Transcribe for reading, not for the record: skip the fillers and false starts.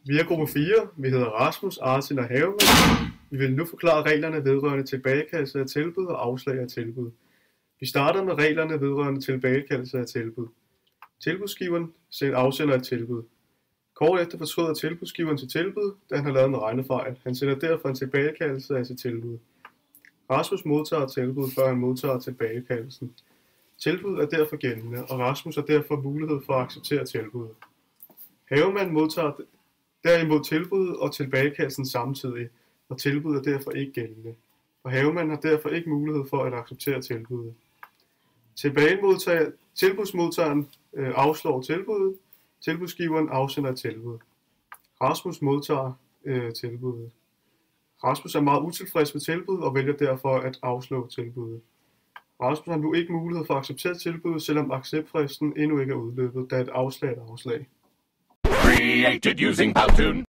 Vi er gruppe 4. Vi hedder Rasmus, Artin og Havemann. Vi vil nu forklare reglerne vedrørende tilbagekaldelse af tilbud og afslag af tilbud. Vi starter med reglerne vedrørende tilbagekaldelse af tilbud. Tilbudsgiveren afsender et tilbud. Kort efter fortryder tilbudsgiveren til tilbud, da han har lavet en regnefejl. Han sender derfor en tilbagekaldelse af sit tilbud. Rasmus modtager tilbud, før han modtager tilbagekaldelsen. Tilbuddet er derfor gældende, og Rasmus har derfor mulighed for at acceptere tilbuddet. Havemann modtager derimod tilbuddet og tilbagekaldelsen samtidig, og tilbuddet er derfor ikke gældende. Og Havemann har derfor ikke mulighed for at acceptere tilbuddet. Tilbudsmodtageren afslår tilbuddet. Tilbudsgiveren afsender et tilbud. Rasmus modtager tilbuddet. Rasmus er meget utilfreds med tilbuddet og vælger derfor at afslå tilbuddet. Rasmus har nu ikke mulighed for at acceptere tilbuddet, selvom acceptfristen endnu ikke er udløbet, da et afslag er et afslag. Created using Powtoon.